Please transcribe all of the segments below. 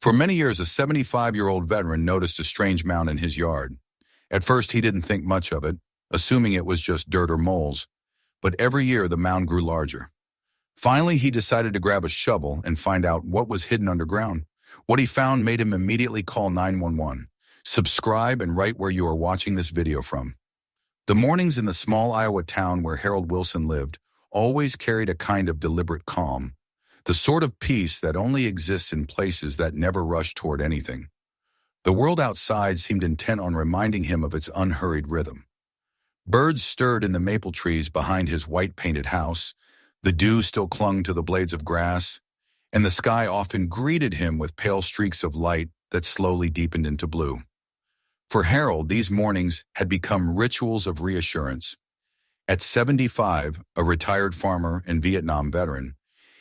For many years, a 75-year-old veteran noticed a strange mound in his yard. At first, he didn't think much of it, assuming it was just dirt or moles, but every year the mound grew larger. Finally, he decided to grab a shovel and find out what was hidden underground. What he found made him immediately call 911. Subscribe and write where you are watching this video from. The mornings in the small Iowa town where Harold Wilson lived always carried a kind of deliberate calm, the sort of peace that only exists in places that never rush toward anything. The world outside seemed intent on reminding him of its unhurried rhythm. Birds stirred in the maple trees behind his white-painted house, the dew still clung to the blades of grass, and the sky often greeted him with pale streaks of light that slowly deepened into blue. For Harold, these mornings had become rituals of reassurance. At 75, a retired farmer and Vietnam veteran,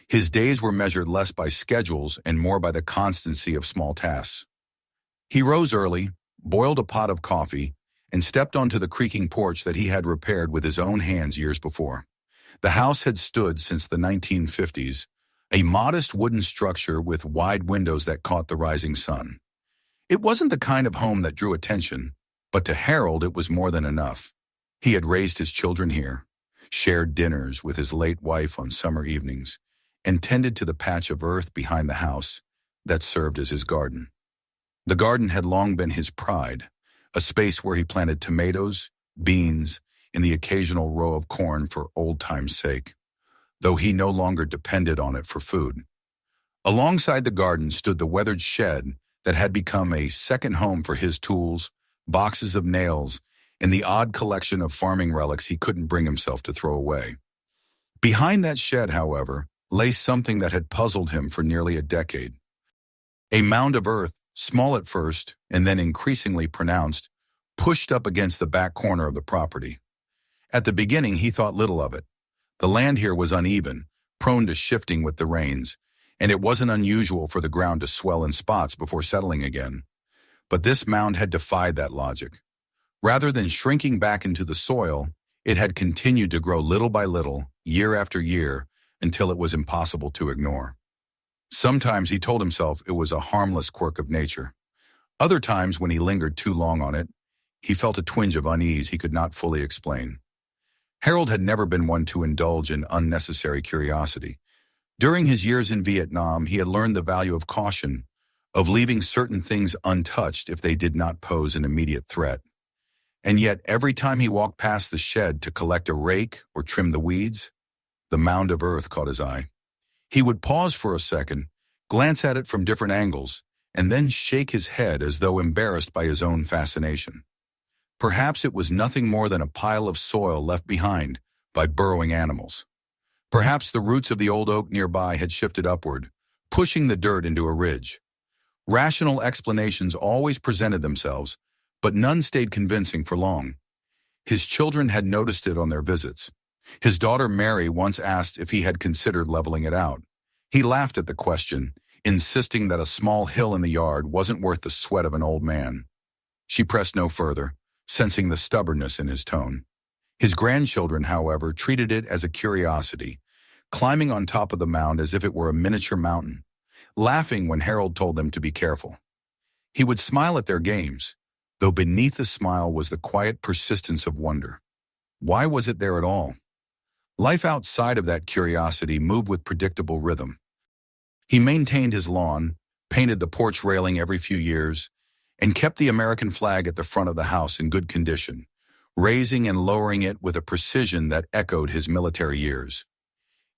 his days were measured less by schedules and more by the constancy of small tasks. He rose early, boiled a pot of coffee, and stepped onto the creaking porch that he had repaired with his own hands years before. The house had stood since the 1950s, a modest wooden structure with wide windows that caught the rising sun. It wasn't the kind of home that drew attention, but to Harold it was more than enough. He had raised his children here, shared dinners with his late wife on summer evenings, and tended to the patch of earth behind the house that served as his garden. The garden had long been his pride, a space where he planted tomatoes, beans, and the occasional row of corn for old time's sake, though he no longer depended on it for food. Alongside the garden stood the weathered shed that had become a second home for his tools, boxes of nails, and the odd collection of farming relics he couldn't bring himself to throw away. Behind that shed, however, lay something that had puzzled him for nearly a decade. A mound of earth, small at first and then increasingly pronounced, pushed up against the back corner of the property. At the beginning, he thought little of it. The land here was uneven, prone to shifting with the rains, and it wasn't unusual for the ground to swell in spots before settling again. But this mound had defied that logic. Rather than shrinking back into the soil, it had continued to grow little by little, year after year, until it was impossible to ignore. Sometimes he told himself it was a harmless quirk of nature. Other times, when he lingered too long on it, he felt a twinge of unease he could not fully explain. Harold had never been one to indulge in unnecessary curiosity. During his years in Vietnam, he had learned the value of caution, of leaving certain things untouched if they did not pose an immediate threat. And yet, every time he walked past the shed to collect a rake or trim the weeds, the mound of earth caught his eye. He would pause for a second, glance at it from different angles, and then shake his head as though embarrassed by his own fascination. Perhaps it was nothing more than a pile of soil left behind by burrowing animals. Perhaps the roots of the old oak nearby had shifted upward, pushing the dirt into a ridge. Rational explanations always presented themselves, but none stayed convincing for long. His children had noticed it on their visits. His daughter Mary once asked if he had considered leveling it out. He laughed at the question, insisting that a small hill in the yard wasn't worth the sweat of an old man. She pressed no further, sensing the stubbornness in his tone. His grandchildren, however, treated it as a curiosity, climbing on top of the mound as if it were a miniature mountain, laughing when Harold told them to be careful. He would smile at their games, though beneath the smile was the quiet persistence of wonder. Why was it there at all? Life outside of that curiosity moved with predictable rhythm. He maintained his lawn, painted the porch railing every few years, and kept the American flag at the front of the house in good condition, raising and lowering it with a precision that echoed his military years.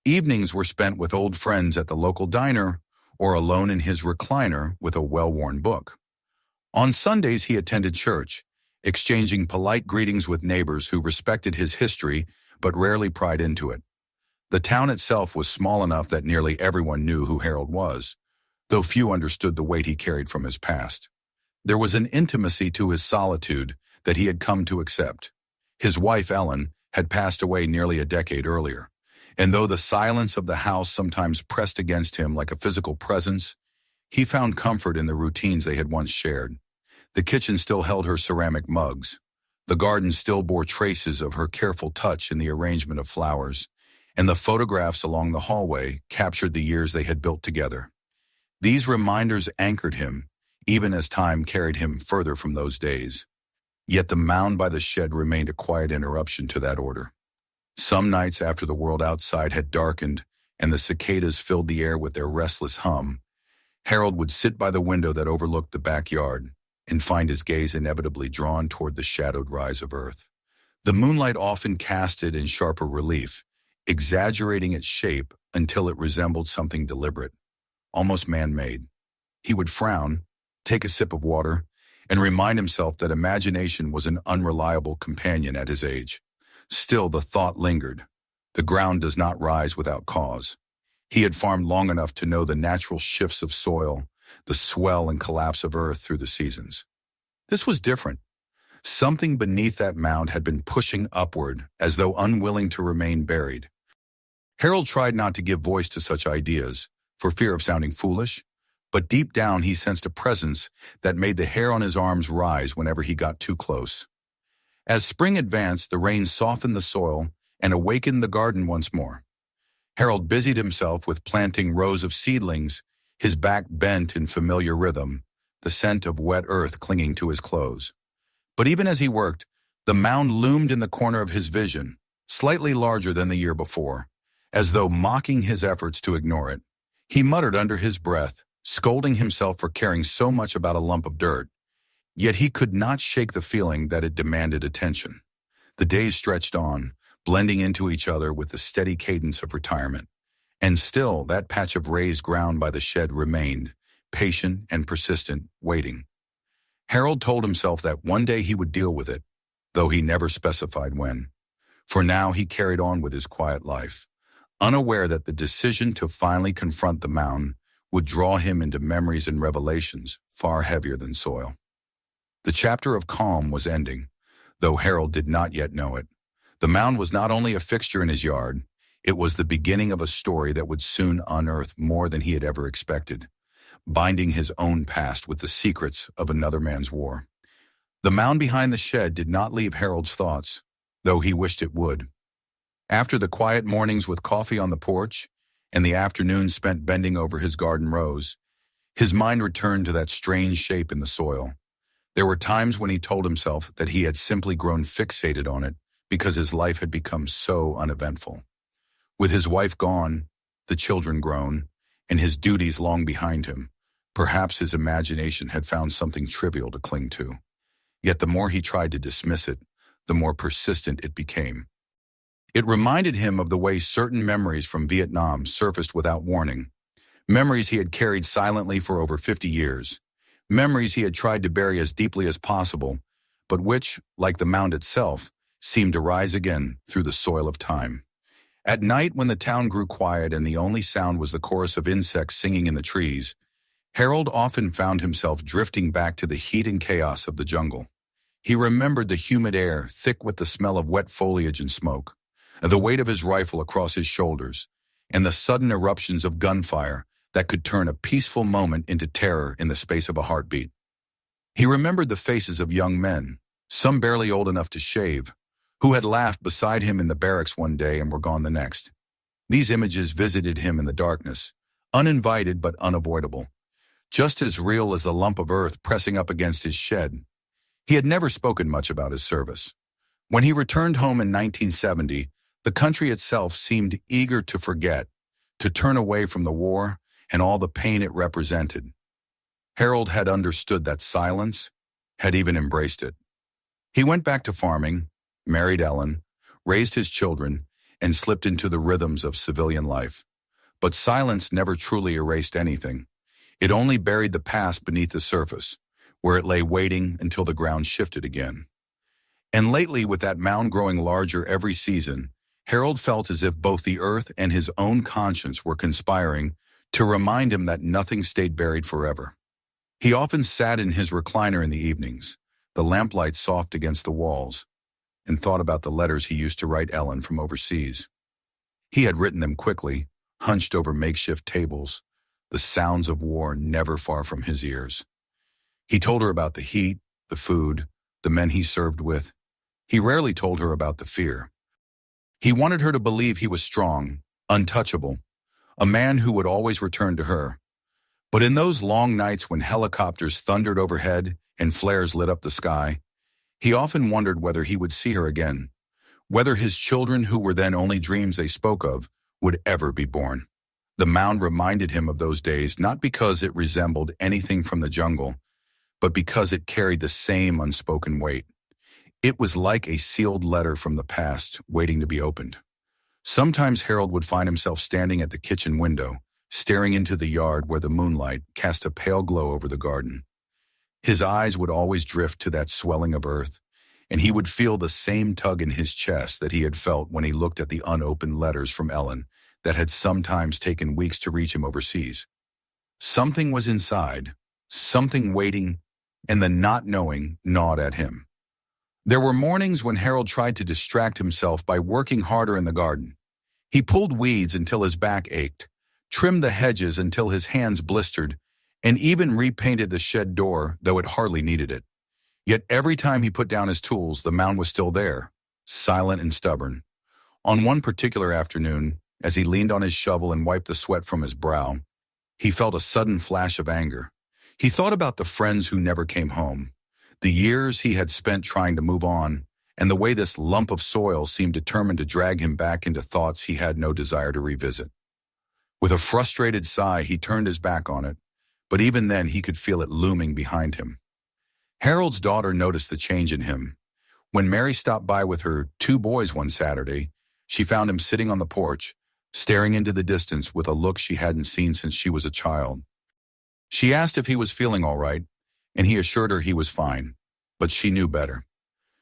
Evenings were spent with old friends at the local diner or alone in his recliner with a well-worn book. On Sundays, he attended church, exchanging polite greetings with neighbors who respected his history but rarely pried into it. The town itself was small enough that nearly everyone knew who Harold was, though few understood the weight he carried from his past. There was an intimacy to his solitude that he had come to accept. His wife, Ellen, had passed away nearly a decade earlier, and though the silence of the house sometimes pressed against him like a physical presence, he found comfort in the routines they had once shared. The kitchen still held her ceramic mugs. The garden still bore traces of her careful touch in the arrangement of flowers, and the photographs along the hallway captured the years they had built together. These reminders anchored him, even as time carried him further from those days. Yet the mound by the shed remained a quiet interruption to that order. Some nights after the world outside had darkened and the cicadas filled the air with their restless hum, Harold would sit by the window that overlooked the backyard and find his gaze inevitably drawn toward the shadowed rise of earth. The moonlight often cast it in sharper relief, exaggerating its shape until it resembled something deliberate, almost man-made. He would frown, take a sip of water, and remind himself that imagination was an unreliable companion at his age. Still, the thought lingered. The ground does not rise without cause. He had farmed long enough to know the natural shifts of soil, the swell and collapse of earth through the seasons. This was different. Something beneath that mound had been pushing upward, as though unwilling to remain buried. Harold tried not to give voice to such ideas, for fear of sounding foolish, but deep down he sensed a presence that made the hair on his arms rise whenever he got too close. As spring advanced, the rain softened the soil and awakened the garden once more. Harold busied himself with planting rows of seedlings, his back bent in familiar rhythm, the scent of wet earth clinging to his clothes. But even as he worked, the mound loomed in the corner of his vision, slightly larger than the year before, as though mocking his efforts to ignore it. He muttered under his breath, scolding himself for caring so much about a lump of dirt. Yet he could not shake the feeling that it demanded attention. The days stretched on, blending into each other with the steady cadence of retirement. And still, that patch of raised ground by the shed remained, patient and persistent, waiting. Harold told himself that one day he would deal with it, though he never specified when. For now he carried on with his quiet life, unaware that the decision to finally confront the mound would draw him into memories and revelations far heavier than soil. The chapter of calm was ending, though Harold did not yet know it. The mound was not only a fixture in his yard, it was the beginning of a story that would soon unearth more than he had ever expected, binding his own past with the secrets of another man's war. The mound behind the shed did not leave Harold's thoughts, though he wished it would. After the quiet mornings with coffee on the porch and the afternoons spent bending over his garden rows, his mind returned to that strange shape in the soil. There were times when he told himself that he had simply grown fixated on it because his life had become so uneventful. With his wife gone, the children grown, and his duties long behind him, perhaps his imagination had found something trivial to cling to. Yet the more he tried to dismiss it, the more persistent it became. It reminded him of the way certain memories from Vietnam surfaced without warning, memories he had carried silently for over 50 years, memories he had tried to bury as deeply as possible, but which, like the mound itself, seemed to rise again through the soil of time. At night, when the town grew quiet and the only sound was the chorus of insects singing in the trees, Harold often found himself drifting back to the heat and chaos of the jungle. He remembered the humid air, thick with the smell of wet foliage and smoke, the weight of his rifle across his shoulders, and the sudden eruptions of gunfire that could turn a peaceful moment into terror in the space of a heartbeat. He remembered the faces of young men, some barely old enough to shave, who had laughed beside him in the barracks one day and were gone the next. These images visited him in the darkness, uninvited but unavoidable, just as real as the lump of earth pressing up against his shed. He had never spoken much about his service. When he returned home in 1970, the country itself seemed eager to forget, to turn away from the war and all the pain it represented. Harold had understood that silence, had even embraced it. He went back to farming, married Ellen, raised his children, and slipped into the rhythms of civilian life. But silence never truly erased anything. It only buried the past beneath the surface, where it lay waiting until the ground shifted again. And lately, with that mound growing larger every season, Harold felt as if both the earth and his own conscience were conspiring to remind him that nothing stayed buried forever. He often sat in his recliner in the evenings, the lamplight soft against the walls, and thought about the letters he used to write Ellen from overseas. He had written them quickly, hunched over makeshift tables, the sounds of war never far from his ears. He told her about the heat, the food, the men he served with. He rarely told her about the fear. He wanted her to believe he was strong, untouchable, a man who would always return to her. But in those long nights when helicopters thundered overhead and flares lit up the sky, he often wondered whether he would see her again, whether his children, who were then only dreams they spoke of, would ever be born. The mound reminded him of those days not because it resembled anything from the jungle, but because it carried the same unspoken weight. It was like a sealed letter from the past waiting to be opened. Sometimes Harold would find himself standing at the kitchen window, staring into the yard where the moonlight cast a pale glow over the garden. His eyes would always drift to that swelling of earth, and he would feel the same tug in his chest that he had felt when he looked at the unopened letters from Ellen that had sometimes taken weeks to reach him overseas. Something was inside, something waiting, and the not knowing gnawed at him. There were mornings when Harold tried to distract himself by working harder in the garden. He pulled weeds until his back ached, trimmed the hedges until his hands blistered, and even repainted the shed door, though it hardly needed it. Yet every time he put down his tools, the mound was still there, silent and stubborn. On one particular afternoon, as he leaned on his shovel and wiped the sweat from his brow, he felt a sudden flash of anger. He thought about the friends who never came home, the years he had spent trying to move on, and the way this lump of soil seemed determined to drag him back into thoughts he had no desire to revisit. With a frustrated sigh, he turned his back on it, but even then he could feel it looming behind him. Harold's daughter noticed the change in him. When Mary stopped by with her 2 boys one Saturday, she found him sitting on the porch, staring into the distance with a look she hadn't seen since she was a child. She asked if he was feeling all right, and he assured her he was fine, but she knew better.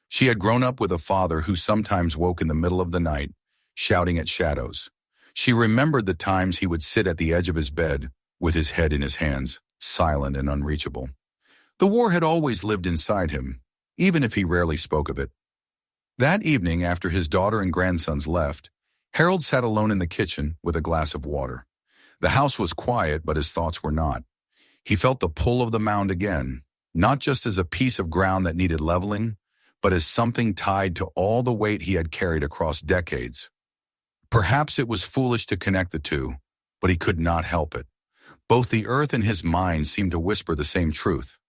She had grown up with a father who sometimes woke in the middle of the night, shouting at shadows. She remembered the times he would sit at the edge of his bed, with his head in his hands, silent and unreachable. The war had always lived inside him, even if he rarely spoke of it. That evening, after his daughter and grandsons left, Harold sat alone in the kitchen with a glass of water. The house was quiet, but his thoughts were not. He felt the pull of the mound again, not just as a piece of ground that needed leveling, but as something tied to all the weight he had carried across decades. Perhaps it was foolish to connect the two, but he could not help it. Both the earth and his mind seemed to whisper the same truth.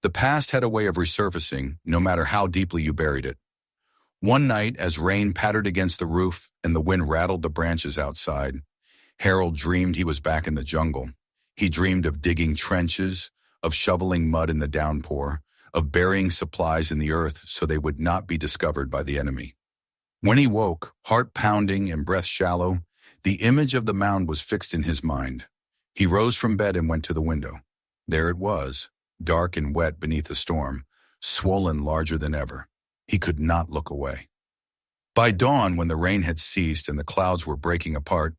The past had a way of resurfacing, no matter how deeply you buried it. One night, as rain pattered against the roof and the wind rattled the branches outside, Harold dreamed he was back in the jungle. He dreamed of digging trenches, of shoveling mud in the downpour, of burying supplies in the earth so they would not be discovered by the enemy. When he woke, heart pounding and breath shallow, the image of the mound was fixed in his mind. He rose from bed and went to the window. There it was, dark and wet beneath the storm, swollen larger than ever. He could not look away. By dawn, when the rain had ceased and the clouds were breaking apart,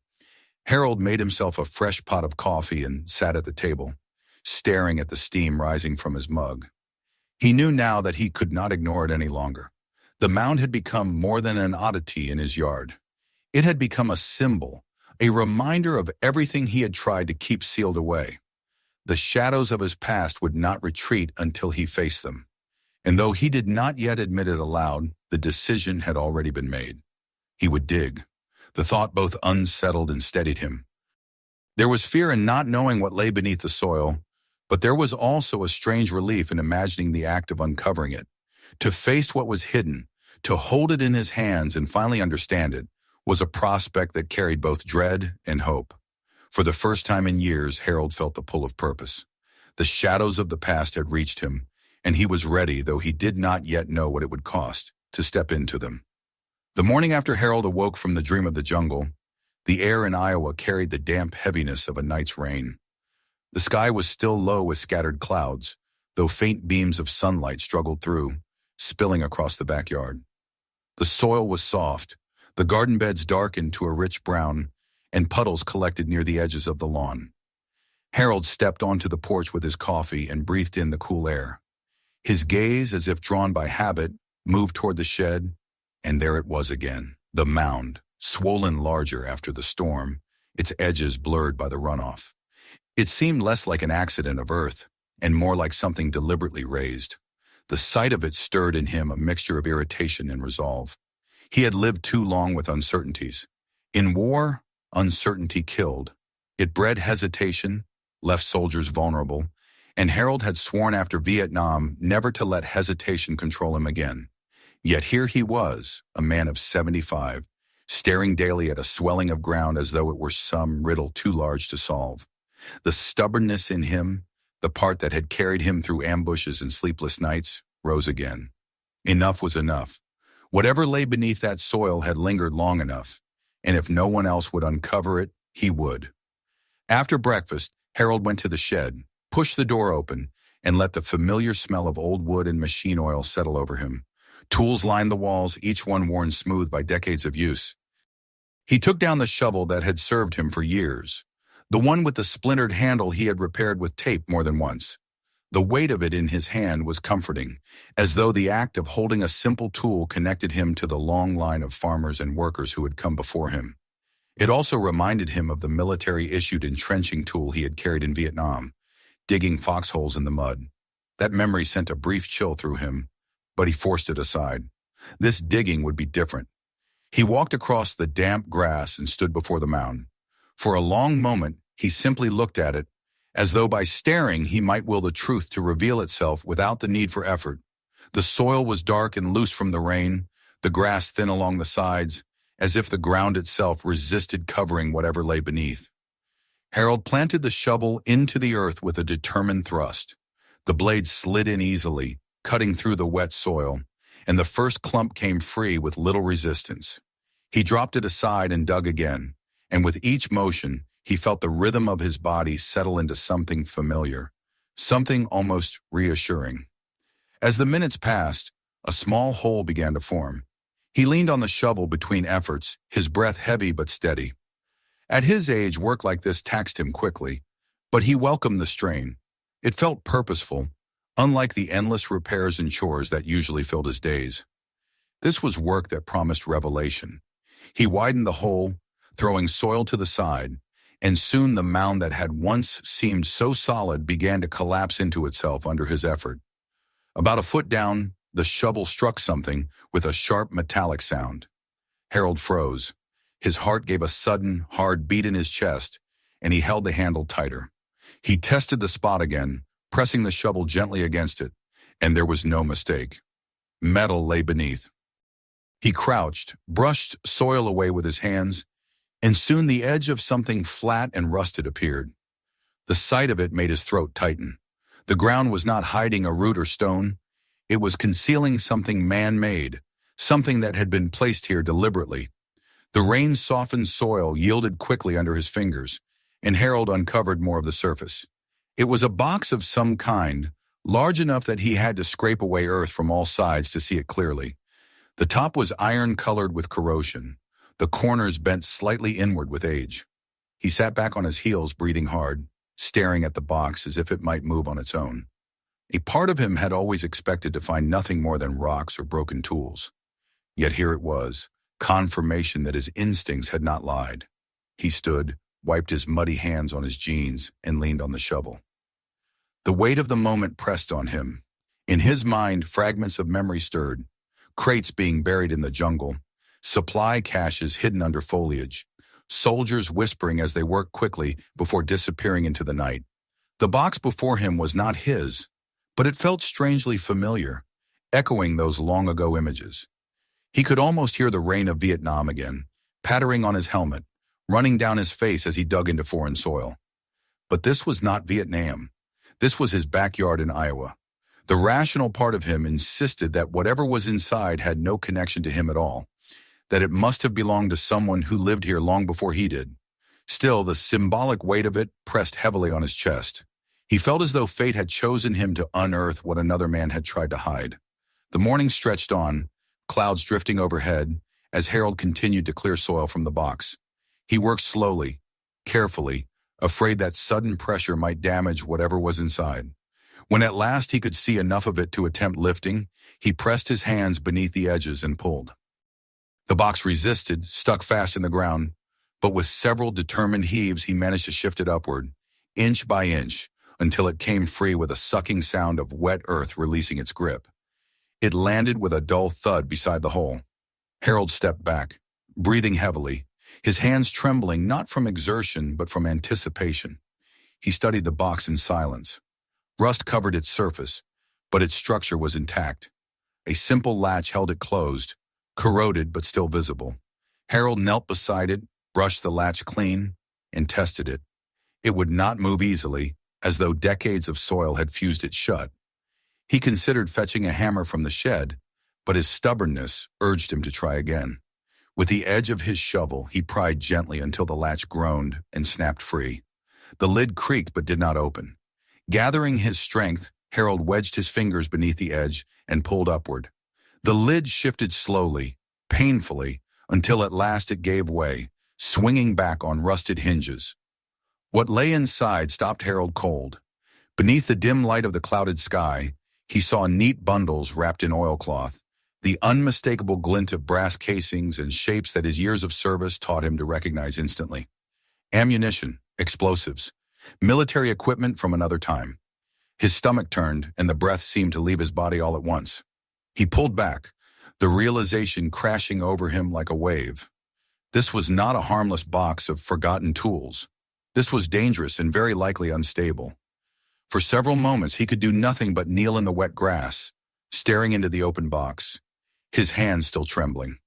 Harold made himself a fresh pot of coffee and sat at the table, staring at the steam rising from his mug. He knew now that he could not ignore it any longer. The mound had become more than an oddity in his yard. It had become a symbol, a reminder of everything he had tried to keep sealed away. The shadows of his past would not retreat until he faced them. And though he did not yet admit it aloud, the decision had already been made. He would dig. The thought both unsettled and steadied him. There was fear in not knowing what lay beneath the soil, but there was also a strange relief in imagining the act of uncovering it. To face what was hidden, to hold it in his hands and finally understand it, was a prospect that carried both dread and hope. For the first time in years, Harold felt the pull of purpose. The shadows of the past had reached him, and he was ready, though he did not yet know what it would cost, to step into them. The morning after Harold awoke from the dream of the jungle, the air in Iowa carried the damp heaviness of a night's rain. The sky was still low with scattered clouds, though faint beams of sunlight struggled through, spilling across the backyard. The soil was soft, the garden beds darkened to a rich brown, and puddles collected near the edges of the lawn. Harold stepped onto the porch with his coffee and breathed in the cool air. His gaze, as if drawn by habit, moved toward the shed, and there it was again, the mound, swollen larger after the storm, its edges blurred by the runoff. It seemed less like an accident of earth, and more like something deliberately raised. The sight of it stirred in him a mixture of irritation and resolve. He had lived too long with uncertainties. In war, uncertainty killed. It bred hesitation, left soldiers vulnerable, and Harold had sworn after Vietnam never to let hesitation control him again. Yet here he was, a man of 75, staring daily at a swelling of ground as though it were some riddle too large to solve. The stubbornness in him, the part that had carried him through ambushes and sleepless nights, rose again. Enough was enough. Whatever lay beneath that soil had lingered long enough, and if no one else would uncover it, he would. After breakfast, Harold went to the shed, pushed the door open, and let the familiar smell of old wood and machine oil settle over him. Tools lined the walls, each one worn smooth by decades of use. He took down the shovel that had served him for years, the one with the splintered handle he had repaired with tape more than once. The weight of it in his hand was comforting, as though the act of holding a simple tool connected him to the long line of farmers and workers who had come before him. It also reminded him of the military-issued entrenching tool he had carried in Vietnam, digging foxholes in the mud. That memory sent a brief chill through him, but he forced it aside. This digging would be different. He walked across the damp grass and stood before the mound. For a long moment, he simply looked at it, as though by staring he might will the truth to reveal itself without the need for effort. The soil was dark and loose from the rain, the grass thin along the sides, as if the ground itself resisted covering whatever lay beneath. Harold planted the shovel into the earth with a determined thrust. The blade slid in easily, cutting through the wet soil, and the first clump came free with little resistance. He dropped it aside and dug again, and with each motion, he felt the rhythm of his body settle into something familiar, something almost reassuring. As the minutes passed, a small hole began to form. He leaned on the shovel between efforts, his breath heavy but steady. At his age, work like this taxed him quickly, but he welcomed the strain. It felt purposeful, unlike the endless repairs and chores that usually filled his days. This was work that promised revelation. He widened the hole, throwing soil to the side, and soon the mound that had once seemed so solid began to collapse into itself under his effort. About a foot down, the shovel struck something with a sharp metallic sound. Harold froze. His heart gave a sudden, hard beat in his chest, and he held the handle tighter. He tested the spot again, pressing the shovel gently against it, and there was no mistake. Metal lay beneath. He crouched, brushed soil away with his hands, and soon the edge of something flat and rusted appeared. The sight of it made his throat tighten. The ground was not hiding a root or stone. It was concealing something man-made, something that had been placed here deliberately. The rain-softened soil yielded quickly under his fingers, and Harold uncovered more of the surface. It was a box of some kind, large enough that he had to scrape away earth from all sides to see it clearly. The top was iron-colored with corrosion, the corners bent slightly inward with age. He sat back on his heels, breathing hard, staring at the box as if it might move on its own. A part of him had always expected to find nothing more than rocks or broken tools. Yet here it was, confirmation that his instincts had not lied. He stood, wiped his muddy hands on his jeans, and leaned on the shovel. The weight of the moment pressed on him. In his mind, fragments of memory stirred, crates being buried in the jungle, supply caches hidden under foliage, soldiers whispering as they worked quickly before disappearing into the night. The box before him was not his, but it felt strangely familiar, echoing those long-ago images. He could almost hear the rain of Vietnam again, pattering on his helmet, running down his face as he dug into foreign soil. But this was not Vietnam. This was his backyard in Iowa. The rational part of him insisted that whatever was inside had no connection to him at all, that it must have belonged to someone who lived here long before he did. Still, the symbolic weight of it pressed heavily on his chest. He felt as though fate had chosen him to unearth what another man had tried to hide. The morning stretched on, clouds drifting overhead, as Harold continued to clear soil from the box. He worked slowly, carefully, afraid that sudden pressure might damage whatever was inside. When at last he could see enough of it to attempt lifting, he pressed his hands beneath the edges and pulled. The box resisted, stuck fast in the ground, but with several determined heaves he managed to shift it upward, inch by inch, until it came free with a sucking sound of wet earth releasing its grip. It landed with a dull thud beside the hole. Harold stepped back, breathing heavily, his hands trembling not from exertion but from anticipation. He studied the box in silence. Rust covered its surface, but its structure was intact. A simple latch held it closed, corroded but still visible. Harold knelt beside it, brushed the latch clean, and tested it. It would not move easily, as though decades of soil had fused it shut. He considered fetching a hammer from the shed, but his stubbornness urged him to try again. With the edge of his shovel, he pried gently until the latch groaned and snapped free. The lid creaked but did not open. Gathering his strength, Harold wedged his fingers beneath the edge and pulled upward. The lid shifted slowly, painfully, until at last it gave way, swinging back on rusted hinges. What lay inside stopped Harold cold. Beneath the dim light of the clouded sky, he saw neat bundles wrapped in oilcloth, the unmistakable glint of brass casings and shapes that his years of service taught him to recognize instantly. Ammunition, explosives, military equipment from another time. His stomach turned, and the breath seemed to leave his body all at once. He pulled back, the realization crashing over him like a wave. This was not a harmless box of forgotten tools. This was dangerous and very likely unstable. For several moments, he could do nothing but kneel in the wet grass, staring into the open box, his hands still trembling.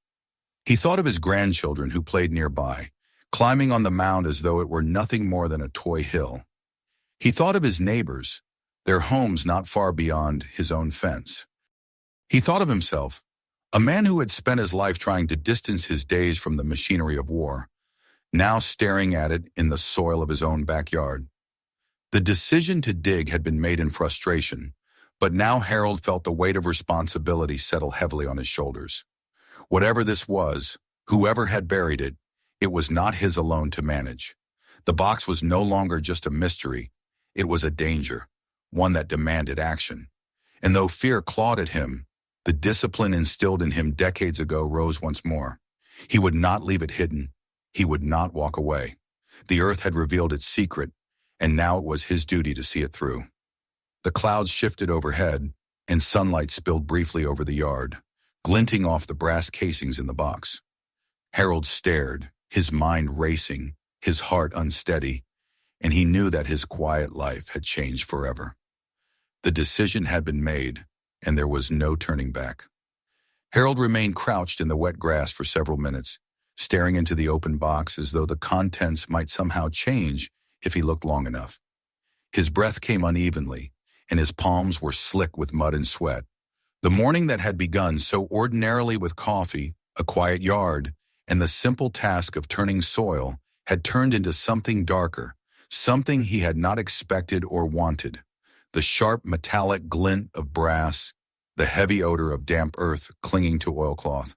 He thought of his grandchildren who played nearby, climbing on the mound as though it were nothing more than a toy hill. He thought of his neighbors, their homes not far beyond his own fence. He thought of himself, a man who had spent his life trying to distance his days from the machinery of war, now staring at it in the soil of his own backyard. The decision to dig had been made in frustration, but now Harold felt the weight of responsibility settle heavily on his shoulders. Whatever this was, whoever had buried it, it was not his alone to manage. The box was no longer just a mystery, it was a danger, one that demanded action. And though fear clawed at him, the discipline instilled in him decades ago rose once more. He would not leave it hidden. He would not walk away. The earth had revealed its secret, and now it was his duty to see it through. The clouds shifted overhead, and sunlight spilled briefly over the yard, glinting off the brass casings in the box. Harold stared, his mind racing, his heart unsteady, and he knew that his quiet life had changed forever. The decision had been made, and there was no turning back. Harold remained crouched in the wet grass for several minutes, staring into the open box as though the contents might somehow change if he looked long enough. His breath came unevenly, and his palms were slick with mud and sweat. The morning that had begun so ordinarily with coffee, a quiet yard, and the simple task of turning soil had turned into something darker, something he had not expected or wanted. The sharp metallic glint of brass, the heavy odor of damp earth clinging to oilcloth,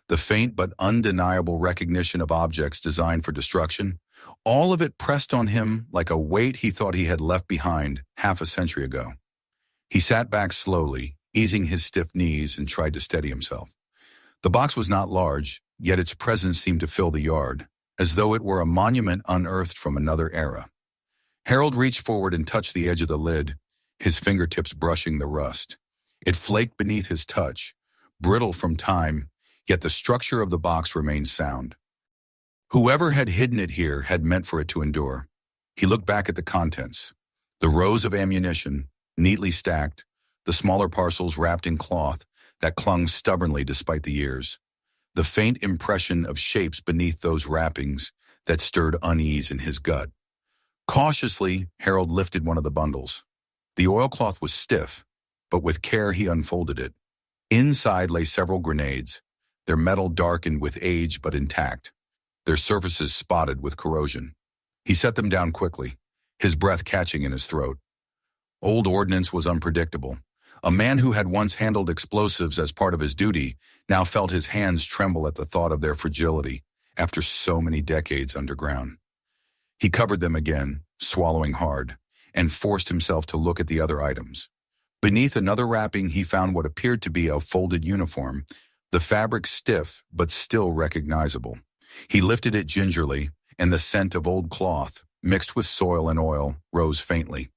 the faint but undeniable recognition of objects designed for destruction, all of it pressed on him like a weight he thought he had left behind half a century ago. He sat back slowly, easing his stiff knees, and tried to steady himself. The box was not large, yet its presence seemed to fill the yard, as though it were a monument unearthed from another era. Harold reached forward and touched the edge of the lid, his fingertips brushing the rust. It flaked beneath his touch, brittle from time, yet the structure of the box remained sound. Whoever had hidden it here had meant for it to endure. He looked back at the contents. The rows of ammunition, neatly stacked, the smaller parcels wrapped in cloth that clung stubbornly despite the years. The faint impression of shapes beneath those wrappings that stirred unease in his gut. Cautiously, Harold lifted one of the bundles. The oilcloth was stiff, but with care he unfolded it. Inside lay several grenades, their metal darkened with age but intact, their surfaces spotted with corrosion. He set them down quickly, his breath catching in his throat. Old ordnance was unpredictable. A man who had once handled explosives as part of his duty now felt his hands tremble at the thought of their fragility after so many decades underground. He covered them again, swallowing hard, and forced himself to look at the other items. Beneath another wrapping, he found what appeared to be a folded uniform, the fabric stiff but still recognizable. He lifted it gingerly, and the scent of old cloth, mixed with soil and oil, rose faintly.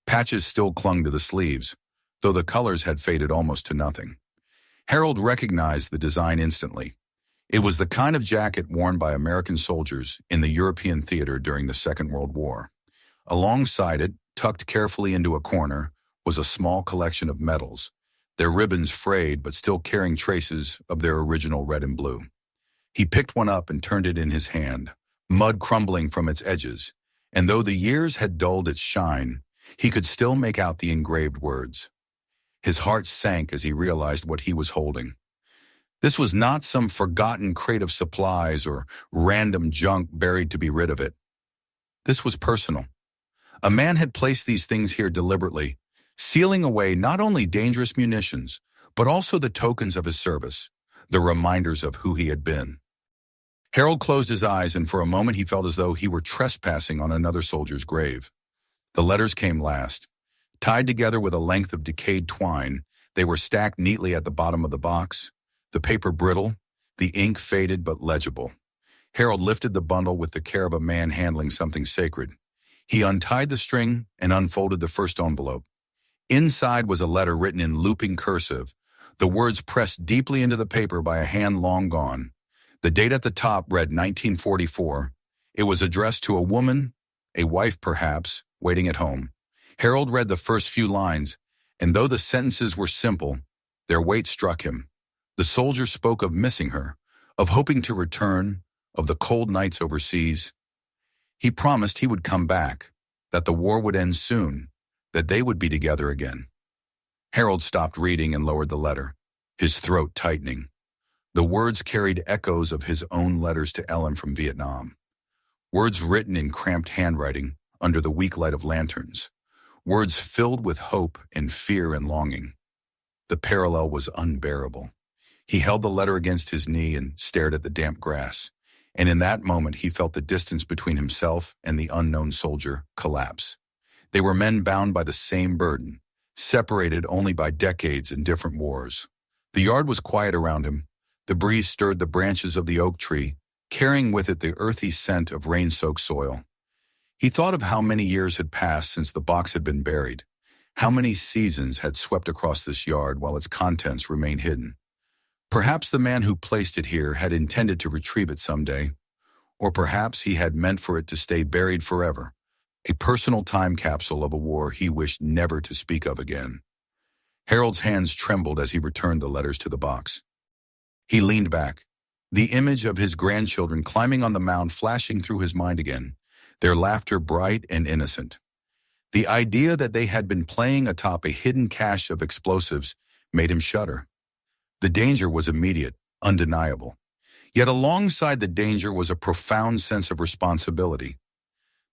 Patches still clung to the sleeves, though the colors had faded almost to nothing. Harold recognized the design instantly. It was the kind of jacket worn by American soldiers in the European theater during the Second World War. Alongside it, tucked carefully into a corner, was a small collection of medals, their ribbons frayed but still carrying traces of their original red and blue. He picked one up and turned it in his hand, mud crumbling from its edges, and though the years had dulled its shine, he could still make out the engraved words. His heart sank as he realized what he was holding. This was not some forgotten crate of supplies or random junk buried to be rid of it. This was personal. A man had placed these things here deliberately, sealing away not only dangerous munitions, but also the tokens of his service, the reminders of who he had been. Harold closed his eyes, and for a moment he felt as though he were trespassing on another soldier's grave. The letters came last. Tied together with a length of decayed twine, they were stacked neatly at the bottom of the box, the paper brittle, the ink faded but legible. Harold lifted the bundle with the care of a man handling something sacred. He untied the string and unfolded the first envelope. Inside was a letter written in looping cursive, the words pressed deeply into the paper by a hand long gone. The date at the top read 1944. It was addressed to a woman, a wife perhaps, waiting at home. Harold read the first few lines, and though the sentences were simple, their weight struck him. The soldier spoke of missing her, of hoping to return, of the cold nights overseas. He promised he would come back, that the war would end soon, that they would be together again. Harold stopped reading and lowered the letter, his throat tightening. The words carried echoes of his own letters to Ellen from Vietnam. Words written in cramped handwriting under the weak light of lanterns. Words filled with hope and fear and longing. The parallel was unbearable. He held the letter against his knee and stared at the damp grass, and in that moment he felt the distance between himself and the unknown soldier collapse. They were men bound by the same burden, separated only by decades and different wars. The yard was quiet around him. The breeze stirred the branches of the oak tree, carrying with it the earthy scent of rain-soaked soil. He thought of how many years had passed since the box had been buried, how many seasons had swept across this yard while its contents remained hidden. Perhaps the man who placed it here had intended to retrieve it someday, or perhaps he had meant for it to stay buried forever, a personal time capsule of a war he wished never to speak of again. Harold's hands trembled as he returned the letters to the box. He leaned back, the image of his grandchildren climbing on the mound flashing through his mind again, their laughter bright and innocent. The idea that they had been playing atop a hidden cache of explosives made him shudder. The danger was immediate, undeniable. Yet alongside the danger was a profound sense of responsibility.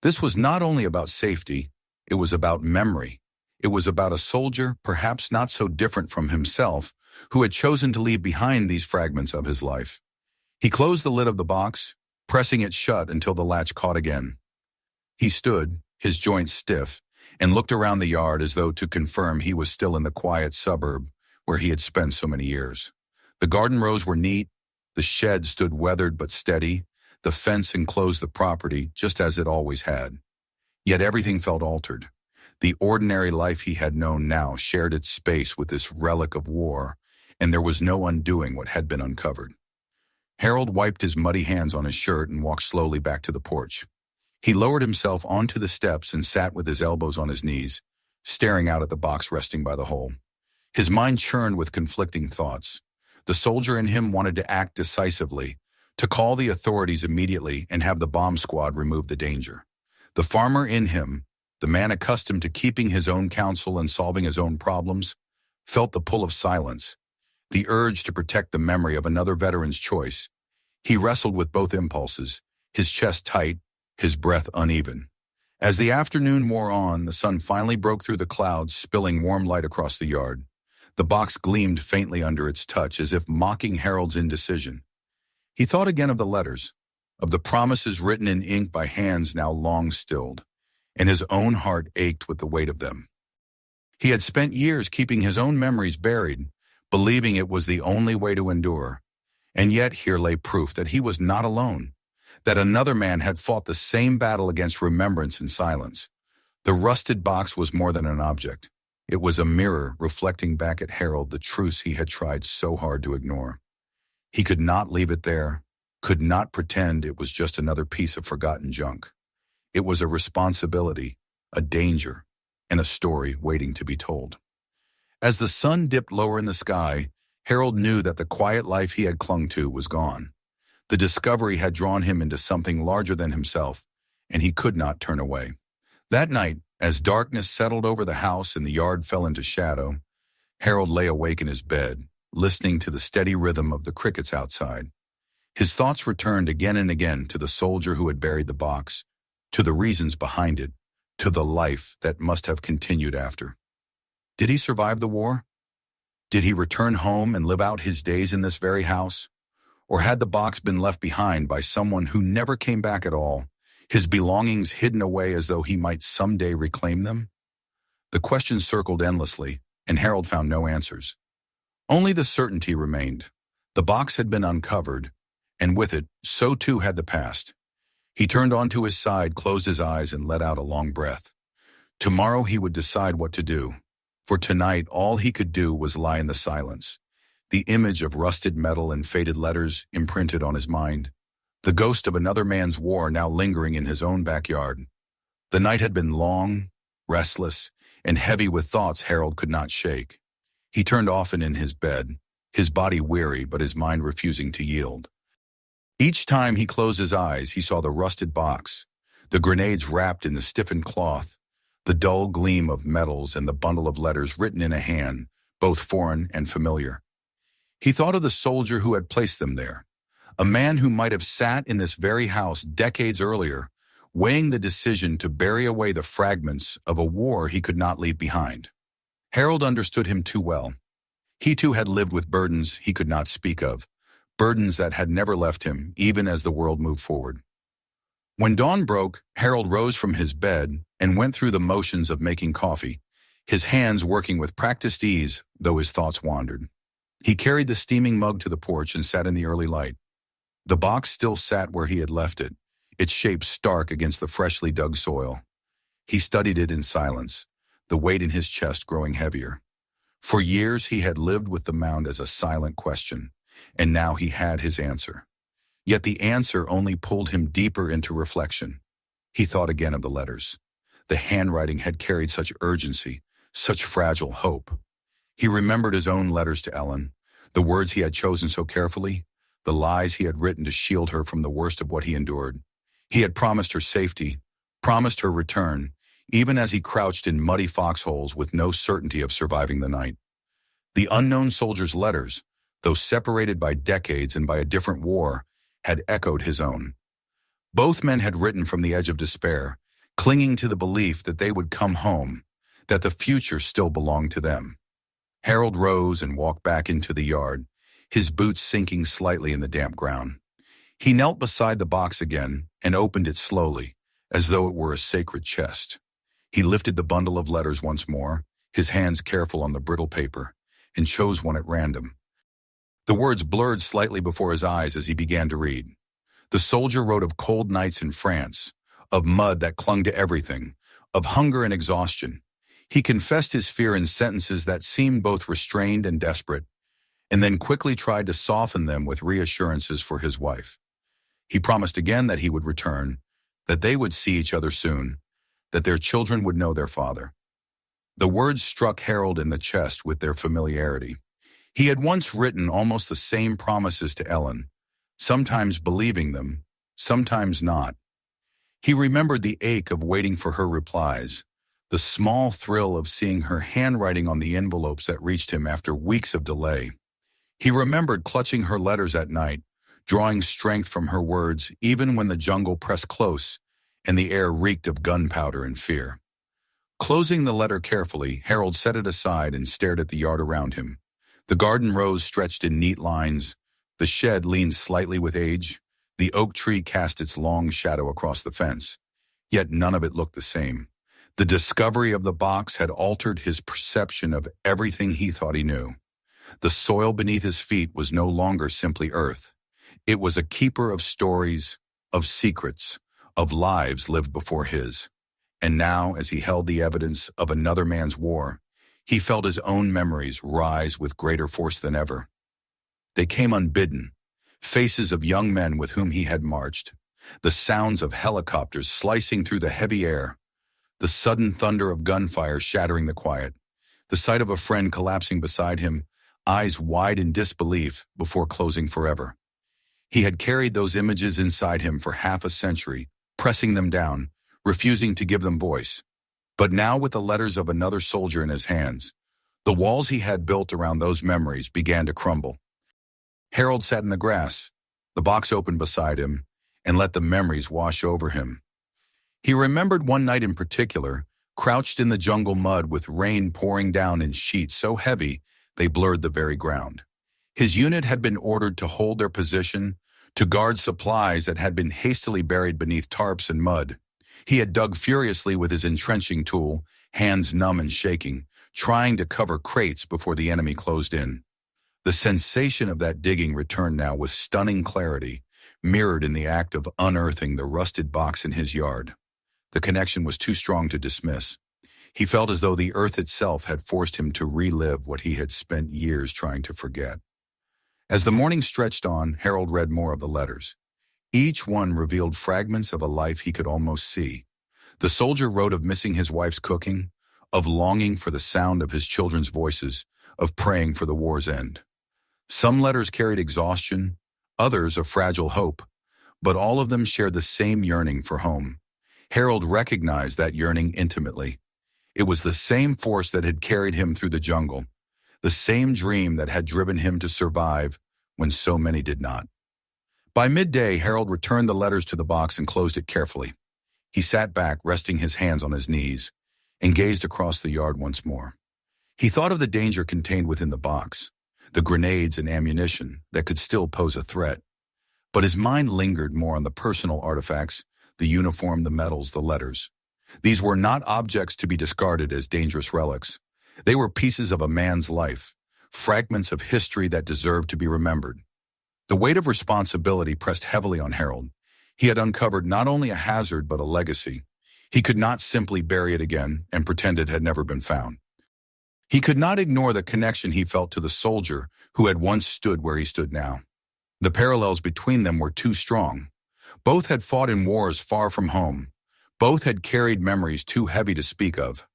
This was not only about safety, it was about memory. It was about a soldier, perhaps not so different from himself, who had chosen to leave behind these fragments of his life. He closed the lid of the box, pressing it shut until the latch caught again. He stood, his joints stiff, and looked around the yard as though to confirm he was still in the quiet suburb where he had spent so many years. The garden rows were neat, the shed stood weathered but steady, the fence enclosed the property just as it always had. Yet everything felt altered. The ordinary life he had known now shared its space with this relic of war, and there was no undoing what had been uncovered. Harold wiped his muddy hands on his shirt and walked slowly back to the porch. He lowered himself onto the steps and sat with his elbows on his knees, staring out at the box resting by the hole. His mind churned with conflicting thoughts. The soldier in him wanted to act decisively, to call the authorities immediately and have the bomb squad remove the danger. The farmer in him, the man accustomed to keeping his own counsel and solving his own problems, felt the pull of silence, the urge to protect the memory of another veteran's choice. He wrestled with both impulses, his chest tight, his breath uneven. As the afternoon wore on, the sun finally broke through the clouds, spilling warm light across the yard. The box gleamed faintly under its touch, as if mocking Harold's indecision. He thought again of the letters, of the promises written in ink by hands now long stilled, and his own heart ached with the weight of them. He had spent years keeping his own memories buried, believing it was the only way to endure, and yet here lay proof that he was not alone, that another man had fought the same battle against remembrance in silence. The rusted box was more than an object. It was a mirror reflecting back at Harold the truths he had tried so hard to ignore. He could not leave it there, could not pretend it was just another piece of forgotten junk. It was a responsibility, a danger, and a story waiting to be told. As the sun dipped lower in the sky, Harold knew that the quiet life he had clung to was gone. The discovery had drawn him into something larger than himself, and he could not turn away. That night, as darkness settled over the house and the yard fell into shadow, Harold lay awake in his bed, listening to the steady rhythm of the crickets outside. His thoughts returned again and again to the soldier who had buried the box, to the reasons behind it, to the life that must have continued after. Did he survive the war? Did he return home and live out his days in this very house? Or had the box been left behind by someone who never came back at all, his belongings hidden away as though he might someday reclaim them? The questions circled endlessly, and Harold found no answers. Only the certainty remained. The box had been uncovered, and with it, so too had the past. He turned onto his side, closed his eyes, and let out a long breath. Tomorrow he would decide what to do. For tonight, all he could do was lie in the silence. The image of rusted metal and faded letters imprinted on his mind. The ghost of another man's war now lingering in his own backyard. The night had been long, restless, and heavy with thoughts Harold could not shake. He turned often in his bed, his body weary but his mind refusing to yield. Each time he closed his eyes, he saw the rusted box, the grenades wrapped in the stiffened cloth, the dull gleam of metals and the bundle of letters written in a hand, both foreign and familiar. He thought of the soldier who had placed them there, a man who might have sat in this very house decades earlier, weighing the decision to bury away the fragments of a war he could not leave behind. Harold understood him too well. He too had lived with burdens he could not speak of, burdens that had never left him, even as the world moved forward. When dawn broke, Harold rose from his bed and went through the motions of making coffee, his hands working with practiced ease, though his thoughts wandered. He carried the steaming mug to the porch and sat in the early light. The box still sat where he had left it, its shape stark against the freshly dug soil. He studied it in silence, the weight in his chest growing heavier. For years he had lived with the mound as a silent question, and now he had his answer. Yet the answer only pulled him deeper into reflection. He thought again of the letters. The handwriting had carried such urgency, such fragile hope. He remembered his own letters to Ellen, the words he had chosen so carefully, the lies he had written to shield her from the worst of what he endured. He had promised her safety, promised her return, even as he crouched in muddy foxholes with no certainty of surviving the night. The unknown soldier's letters, though separated by decades and by a different war, had echoed his own. Both men had written from the edge of despair, clinging to the belief that they would come home, that the future still belonged to them. Harold rose and walked back into the yard, his boots sinking slightly in the damp ground. He knelt beside the box again and opened it slowly, as though it were a sacred chest. He lifted the bundle of letters once more, his hands careful on the brittle paper, and chose one at random. The words blurred slightly before his eyes as he began to read. The soldier wrote of cold nights in France, of mud that clung to everything, of hunger and exhaustion. He confessed his fear in sentences that seemed both restrained and desperate, and then quickly tried to soften them with reassurances for his wife. He promised again that he would return, that they would see each other soon, that their children would know their father. The words struck Harold in the chest with their familiarity. He had once written almost the same promises to Ellen, sometimes believing them, sometimes not. He remembered the ache of waiting for her replies, the small thrill of seeing her handwriting on the envelopes that reached him after weeks of delay. He remembered clutching her letters at night, drawing strength from her words even when the jungle pressed close and the air reeked of gunpowder and fear. Closing the letter carefully, Harold set it aside and stared at the yard around him. The garden rows stretched in neat lines, the shed leaned slightly with age, the oak tree cast its long shadow across the fence. Yet none of it looked the same. The discovery of the box had altered his perception of everything he thought he knew. The soil beneath his feet was no longer simply earth. It was a keeper of stories, of secrets, of lives lived before his. And now, as he held the evidence of another man's war, he felt his own memories rise with greater force than ever. They came unbidden, faces of young men with whom he had marched, the sounds of helicopters slicing through the heavy air, the sudden thunder of gunfire shattering the quiet, the sight of a friend collapsing beside him, eyes wide in disbelief before closing forever. He had carried those images inside him for half a century, pressing them down, refusing to give them voice. But now, with the letters of another soldier in his hands, the walls he had built around those memories began to crumble. Harold sat in the grass, the box open beside him, and let the memories wash over him. He remembered one night in particular, crouched in the jungle mud with rain pouring down in sheets so heavy they blurred the very ground. His unit had been ordered to hold their position, to guard supplies that had been hastily buried beneath tarps and mud. He had dug furiously with his entrenching tool, hands numb and shaking, trying to cover crates before the enemy closed in. The sensation of that digging returned now with stunning clarity, mirrored in the act of unearthing the rusted box in his yard. The connection was too strong to dismiss. He felt as though the earth itself had forced him to relive what he had spent years trying to forget. As the morning stretched on, Harold read more of the letters. Each one revealed fragments of a life he could almost see. The soldier wrote of missing his wife's cooking, of longing for the sound of his children's voices, of praying for the war's end. Some letters carried exhaustion, others a fragile hope, but all of them shared the same yearning for home. Harold recognized that yearning intimately. It was the same force that had carried him through the jungle, the same dream that had driven him to survive when so many did not. By midday, Harold returned the letters to the box and closed it carefully. He sat back, resting his hands on his knees, and gazed across the yard once more. He thought of the danger contained within the box, the grenades and ammunition that could still pose a threat. But his mind lingered more on the personal artifacts, the uniform, the medals, the letters. These were not objects to be discarded as dangerous relics. They were pieces of a man's life, fragments of history that deserved to be remembered. The weight of responsibility pressed heavily on Harold. He had uncovered not only a hazard but a legacy. He could not simply bury it again and pretend it had never been found. He could not ignore the connection he felt to the soldier who had once stood where he stood now. The parallels between them were too strong. Both had fought in wars far from home. Both had carried memories too heavy to speak of.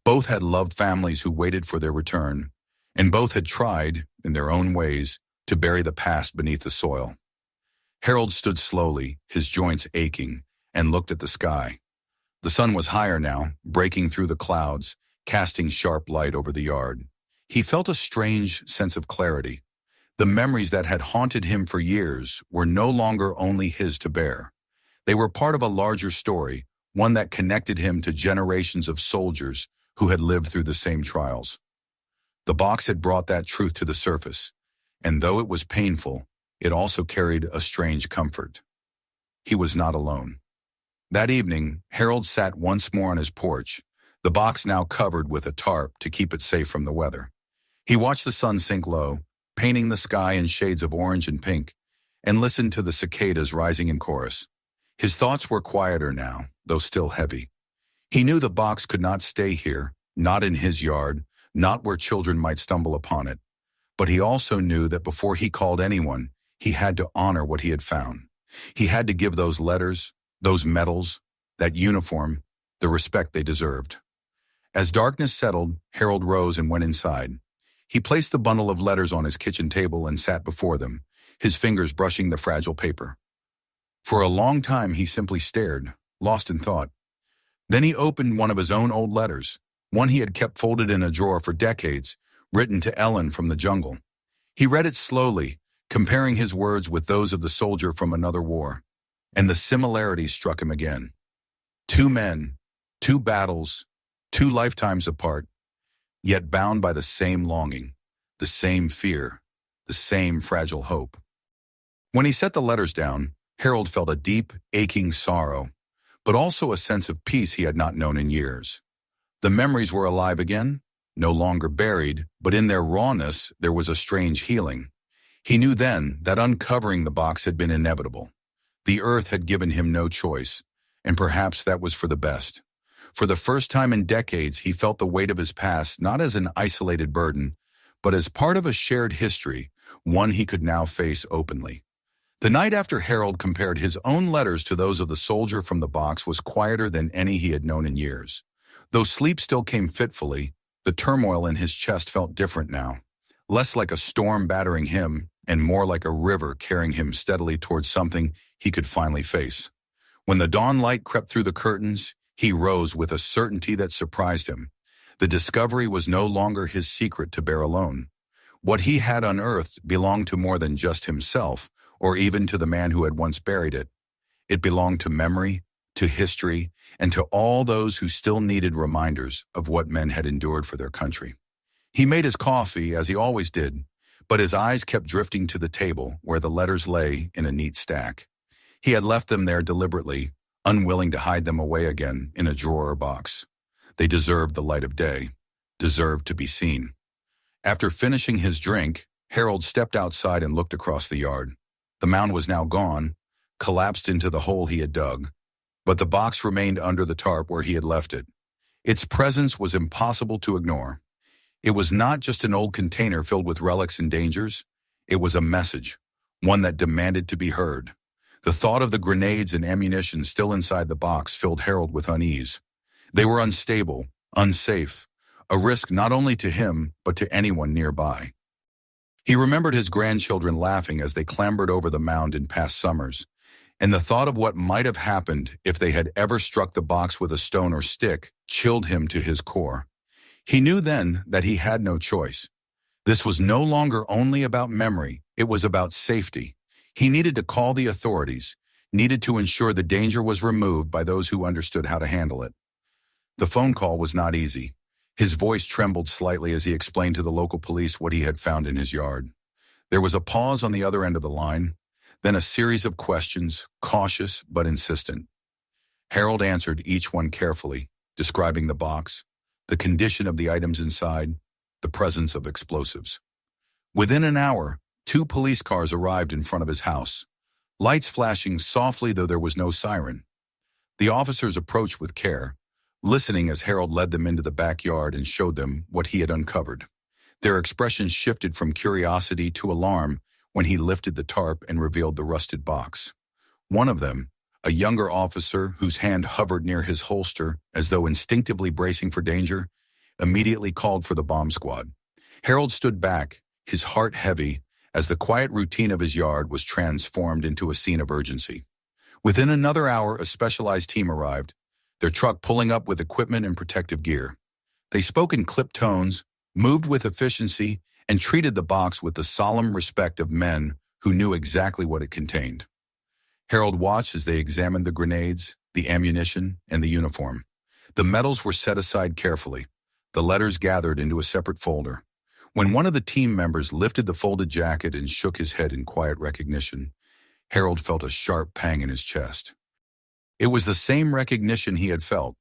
Both had loved families who waited for their return, and both had tried, in their own ways, to bury the past beneath the soil. Harold stood slowly, his joints aching, and looked at the sky. The sun was higher now, breaking through the clouds, casting sharp light over the yard. He felt a strange sense of clarity. The memories that had haunted him for years were no longer only his to bear. They were part of a larger story, one that connected him to generations of soldiers who had lived through the same trials. The box had brought that truth to the surface, and though it was painful, it also carried a strange comfort. He was not alone. That evening, Harold sat once more on his porch, the box now covered with a tarp to keep it safe from the weather. He watched the sun sink low, painting the sky in shades of orange and pink, and listened to the cicadas rising in chorus. His thoughts were quieter now, though still heavy. He knew the box could not stay here, not in his yard, not where children might stumble upon it. But he also knew that before he called anyone, he had to honor what he had found. He had to give those letters, those medals, that uniform, the respect they deserved. As darkness settled, Harold rose and went inside. He placed the bundle of letters on his kitchen table and sat before them, his fingers brushing the fragile paper. For a long time he simply stared, lost in thought. Then he opened one of his own old letters, one he had kept folded in a drawer for decades, written to Ellen from the jungle. He read it slowly, comparing his words with those of the soldier from another war, and the similarities struck him again. Two men, two battles, 2 lifetimes apart, yet bound by the same longing, the same fear, the same fragile hope. When he set the letters down, Harold felt a deep, aching sorrow, but also a sense of peace he had not known in years. The memories were alive again, no longer buried, but in their rawness there was a strange healing. He knew then that uncovering the box had been inevitable. The earth had given him no choice, and perhaps that was for the best. For the first time in decades, he felt the weight of his past not as an isolated burden, but as part of a shared history, one he could now face openly. The night after Harold compared his own letters to those of the soldier from the box was quieter than any he had known in years. Though sleep still came fitfully, the turmoil in his chest felt different now, less like a storm battering him and more like a river carrying him steadily towards something he could finally face. When the dawn light crept through the curtains, he rose with a certainty that surprised him. The discovery was no longer his secret to bear alone. What he had unearthed belonged to more than just himself, or even to the man who had once buried it. It belonged to memory, to history, and to all those who still needed reminders of what men had endured for their country. He made his coffee, as he always did, but his eyes kept drifting to the table where the letters lay in a neat stack. He had left them there deliberately, unwilling to hide them away again in a drawer or box. They deserved the light of day, deserved to be seen. After finishing his drink, Harold stepped outside and looked across the yard. The mound was now gone, collapsed into the hole he had dug, but the box remained under the tarp where he had left it. Its presence was impossible to ignore. It was not just an old container filled with relics and dangers. It was a message, one that demanded to be heard. The thought of the grenades and ammunition still inside the box filled Harold with unease. They were unstable, unsafe, a risk not only to him but to anyone nearby. He remembered his grandchildren laughing as they clambered over the mound in past summers, and the thought of what might have happened if they had ever struck the box with a stone or stick chilled him to his core. He knew then that he had no choice. This was no longer only about memory, it was about safety. He needed to call the authorities, needed to ensure the danger was removed by those who understood how to handle it. The phone call was not easy. His voice trembled slightly as he explained to the local police what he had found in his yard. There was a pause on the other end of the line, then a series of questions, cautious but insistent. Harold answered each one carefully, describing the box, the condition of the items inside, the presence of explosives. Within an hour, 2 police cars arrived in front of his house, lights flashing softly though there was no siren. The officers approached with care, listening as Harold led them into the backyard and showed them what he had uncovered. Their expressions shifted from curiosity to alarm when he lifted the tarp and revealed the rusted box. One of them, a younger officer whose hand hovered near his holster as though instinctively bracing for danger, immediately called for the bomb squad. Harold stood back, his heart heavy, as the quiet routine of his yard was transformed into a scene of urgency. Within another hour, a specialized team arrived, their truck pulling up with equipment and protective gear. They spoke in clipped tones, moved with efficiency, and treated the box with the solemn respect of men who knew exactly what it contained. Harold watched as they examined the grenades, the ammunition, and the uniform. The medals were set aside carefully, the letters gathered into a separate folder. When one of the team members lifted the folded jacket and shook his head in quiet recognition, Harold felt a sharp pang in his chest. It was the same recognition he had felt,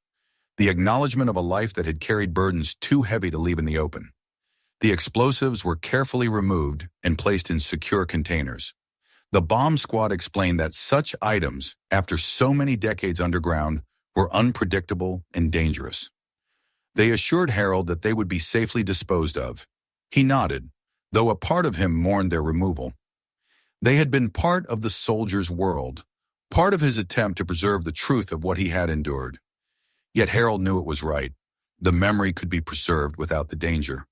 the acknowledgement of a life that had carried burdens too heavy to leave in the open. The explosives were carefully removed and placed in secure containers. The bomb squad explained that such items, after so many decades underground, were unpredictable and dangerous. They assured Harold that they would be safely disposed of. He nodded, though a part of him mourned their removal. They had been part of the soldier's world, part of his attempt to preserve the truth of what he had endured. Yet Harold knew it was right. The memory could be preserved without the danger.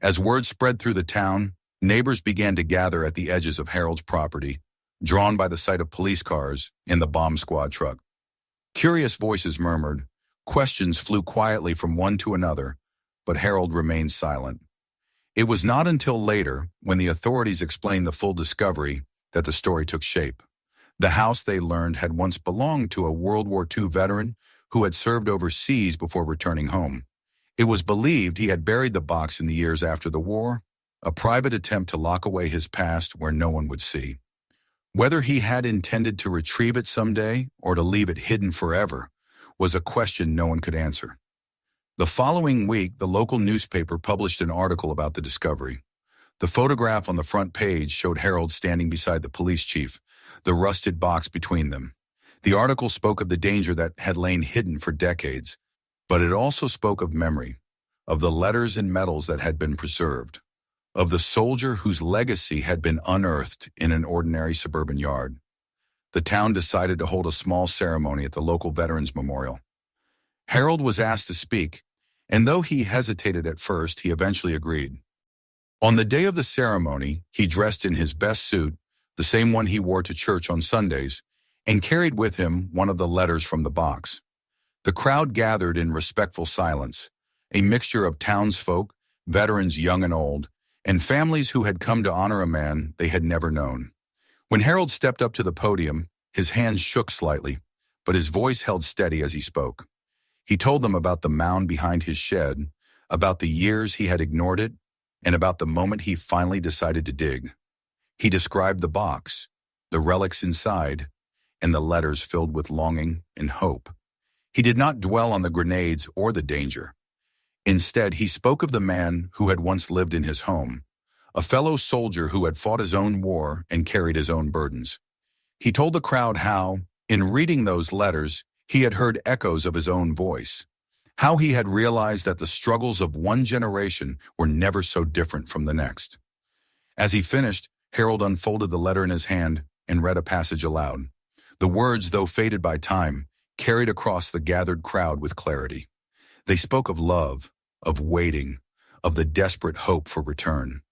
As word spread through the town, neighbors began to gather at the edges of Harold's property, drawn by the sight of police cars and the bomb squad truck. Curious voices murmured, questions flew quietly from one to another, but Harold remained silent. It was not until later, when the authorities explained the full discovery, that the story took shape. The house, they learned, had once belonged to a World War II veteran who had served overseas before returning home. It was believed he had buried the box in the years after the war, a private attempt to lock away his past where no one would see. Whether he had intended to retrieve it someday or to leave it hidden forever was a question no one could answer. The following week, the local newspaper published an article about the discovery. The photograph on the front page showed Harold standing beside the police chief, the rusted box between them. The article spoke of the danger that had lain hidden for decades, but it also spoke of memory, of the letters and medals that had been preserved, of the soldier whose legacy had been unearthed in an ordinary suburban yard. The town decided to hold a small ceremony at the local Veterans Memorial. Harold was asked to speak, and though he hesitated at first, he eventually agreed. On the day of the ceremony, he dressed in his best suit, the same one he wore to church on Sundays, and carried with him one of the letters from the box. The crowd gathered in respectful silence, a mixture of townsfolk, veterans young and old, and families who had come to honor a man they had never known. When Harold stepped up to the podium, his hands shook slightly, but his voice held steady as he spoke. He told them about the mound behind his shed, about the years he had ignored it, and about the moment he finally decided to dig. He described the box, the relics inside, and the letters filled with longing and hope. He did not dwell on the grenades or the danger. Instead, he spoke of the man who had once lived in his home, a fellow soldier who had fought his own war and carried his own burdens. He told the crowd how, in reading those letters, he had heard echoes of his own voice, how he had realized that the struggles of one generation were never so different from the next. As he finished, Harold unfolded the letter in his hand and read a passage aloud. The words, though faded by time, carried across the gathered crowd with clarity. They spoke of love, of waiting, of the desperate hope for return.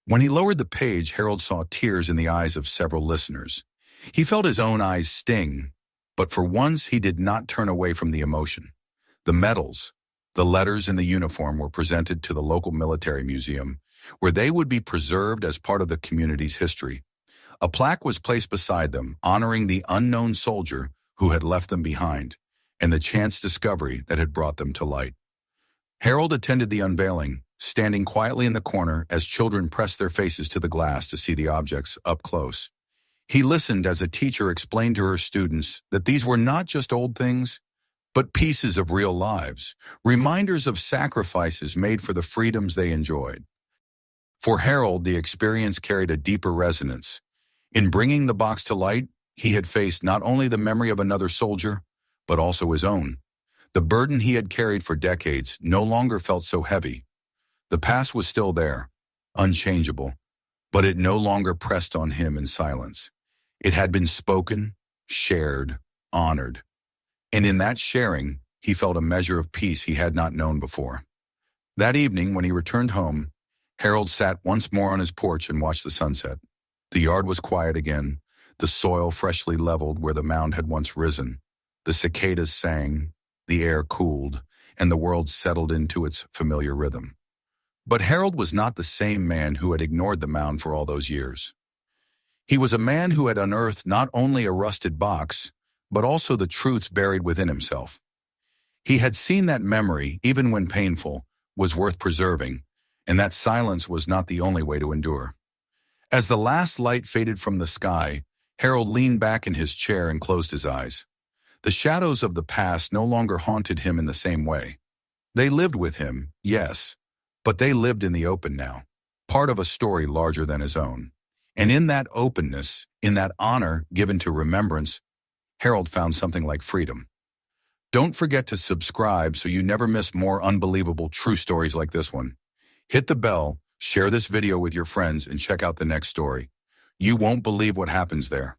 When he lowered the page, Harold saw tears in the eyes of several listeners. He felt his own eyes sting, but for once he did not turn away from the emotion. The medals, the letters, and the uniform were presented to the local military museum, where they would be preserved as part of the community's history. A plaque was placed beside them, honoring the unknown soldier who had left them behind, and the chance discovery that had brought them to light. Harold attended the unveiling, standing quietly in the corner as children pressed their faces to the glass to see the objects up close. He listened as a teacher explained to her students that these were not just old things, but pieces of real lives, reminders of sacrifices made for the freedoms they enjoyed. For Harold, the experience carried a deeper resonance. In bringing the box to light, he had faced not only the memory of another soldier, but also his own. The burden he had carried for decades no longer felt so heavy. The past was still there, unchangeable, but it no longer pressed on him in silence. It had been spoken, shared, honored. And in that sharing, he felt a measure of peace he had not known before. That evening, when he returned home, Harold sat once more on his porch and watched the sunset. The yard was quiet again, the soil freshly leveled where the mound had once risen. The cicadas sang, the air cooled, and the world settled into its familiar rhythm. But Harold was not the same man who had ignored the mound for all those years. He was a man who had unearthed not only a rusted box, but also the truths buried within himself. He had seen that memory, even when painful, was worth preserving, and that silence was not the only way to endure. As the last light faded from the sky, Harold leaned back in his chair and closed his eyes. The shadows of the past no longer haunted him in the same way. They lived with him, yes, but they lived in the open now, part of a story larger than his own. And in that openness, in that honor given to remembrance, Harold found something like freedom. Don't forget to subscribe so you never miss more unbelievable true stories like this one. Hit the bell, share this video with your friends, and check out the next story. You won't believe what happens there.